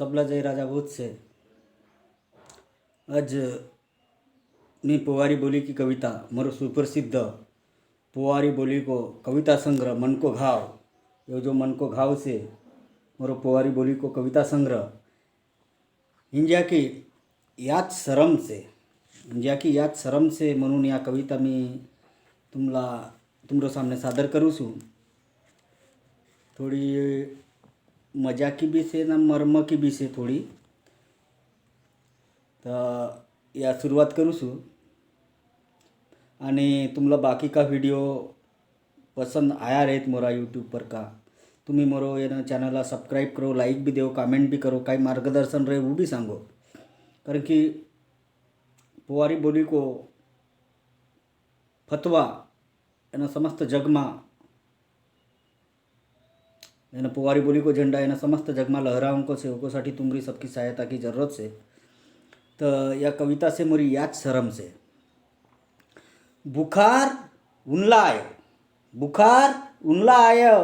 सबला जय राजा भूत से। आज मैं पोवारी बोली की कविता मोर सुप्रसिद्ध पोवारी बोली को कविता संग्रह मन को घाव, ये जो मन को घाव से मोर पोवारी बोली को कविता संग्रह इंजा की याद शरम से, इंजा की याद शरम से म्हणून या कविता मी तुमरो सामने सादर करू छू। थोड़ी मजा की भी से ना मर्म की भी से थोड़ी, तर या सुरुवात करू छू। आणि तुमला बाकी का वीडियो पसंद आया रहेत मोरा यूट्यूब पर का, तुम्ही मोरो ये चॅनलला सबस्क्राइब करो, लाइक भी दो, कमेंट भी करो, काही मार्गदर्शन रहे वो भी सांगो। कारण की पोवारी बोली को फतवा एना समस्त जगमा, एना पोवारी बोली को झंडा एना समस्त जगमा लहरावन को से, ओकोसाठी तुम्हारी सबकी सहायता की जरूरत से। तो या कविता से मोरी याद शरम से। बुखार उनला आयो, बुखार उनला आयो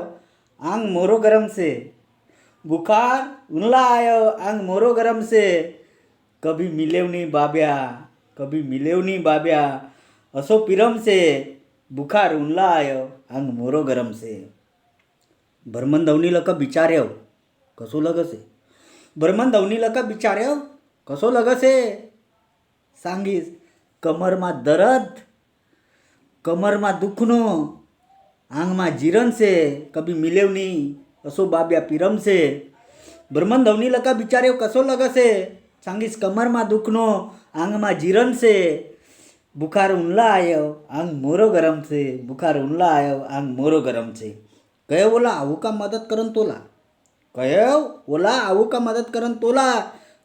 आंग मोरो गरम से, बुखार उनला आयो आंग मोरो गरम से। कभी मिलेव नहीं बाब्या, कभी मिलेव नहीं बाब्या, असो पिरम से बुखार उनला आयो आंग मोरो गरम से। भरमन धवनी लका बिचार्यो कसो लगसे, भरमन धवनी लका बिचार्यो कसो लगसे। सांगीस कमरमा दर्द, कमरमा दुखनो, आंगमा जीरन से कभी मिलेव नहीं असो बाब्या पिरम से। भरमन धवनी लका बिचार्यो कसो लगसे, सांगीस कमरमा दुखनो, आंगमा जीरन से बुखार उनला आयो आंग मोरो गरम से, बुखार उनला आयो आंग मोरो गरम से। कहे बोला आवू का मदद करन तोला, कहे बोला आवू का मदद करन तोला,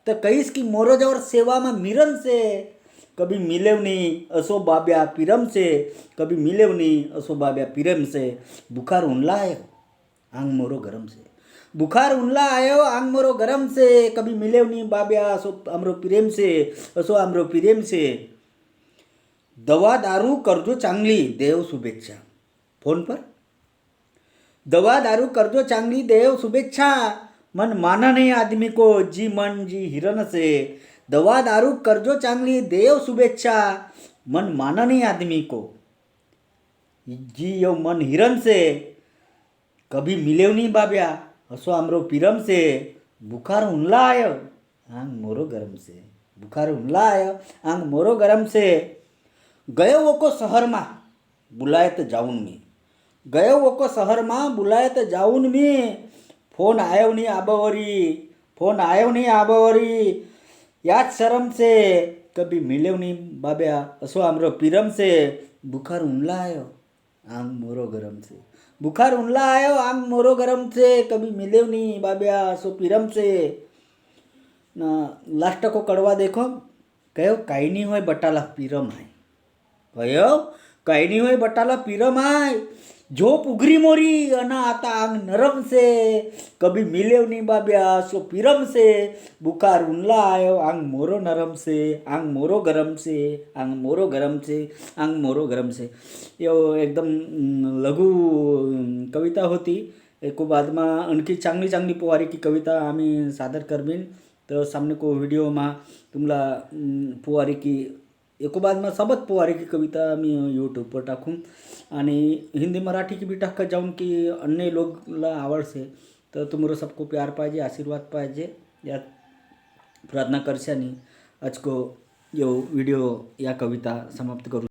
तो कहीस की मोरो जवर सेवा में मिरन से कभी मिलेव नहीं असो बाब्या पिरम से, कभी मिलेव नहीं असो बाब्या पिरम से। बुखार उनला आयो आंग मोरो गरम से, बुखार उनला आयो आंग मोरो गरम से, कभी मिलेव नहीं बाब्या असो अमरो पिरेम से, असो अमरो पिरेम से। दवा दारू करजो चांगली देव शुभेच्छा, फोन पर दवा दारू करजो चांगली देव शुभेच्छा, मन माना नहीं आदमी को जी मन जी हिरन से। दवा दारू करजो चांगली देव शुभेच्छा, मन माना नहीं आदमी को जी यो मन हिरन से। कभी मिलेव नहीं बाब्या असो आमरो पिरम से, बुखार उनला आयो आंग मोरो गरम से, बुखार उनला आयो आंग मोरो गरम से। गयो वो को शहर में बुलाए तो जाऊन में, गयो वो को शहर में बुलाए तो जाऊन में। फोन आयो नहीं आबावरी, फोन आयो नहीं आबावरी, याद शरम से कभी मिलेव नहीं बाब्या असो आमरो पिरम से। बुखार उनला आयो आंग मोरो गरम से, बुखार उनला आयो आंग मोरो गरम से, कभी मिलेव नहीं बाब्या असो पिरम से। लास्ट को कड़वा देखो, कहो काई नहीं होय बटाला पिरम है, कहो काई नहीं होय बटाला पिरम है। झोप उगरी मोरी अना आता आंग नरम से, कभी मिलेव नहीं बाब्या सो पिरम से। बुखार उनला आयो आंग मोरो नरम से, आंग मोरो गरम से, आंग मोरो गरम से, आंग मोरो गरम से। यो एकदम लघु कविता होती। एको बाद में आणखी चांगली चांगली पोवारी की कविता आम्ही सादर करबीन, तो सामने को वीडियो में तुमला पोवारी की एको बाद में सबत पोवारी की कविता मी यूट्यूब पर टाकूँ, आणि हिंदी मराठी की भी टाक जाऊन की अन्य लोगला आवड से। तर तुम्हारा सबको प्यार पाहिजे, आशीर्वाद पाहिजे, या प्रार्थना करशानी आज को यो वीडियो या कविता समाप्त करू।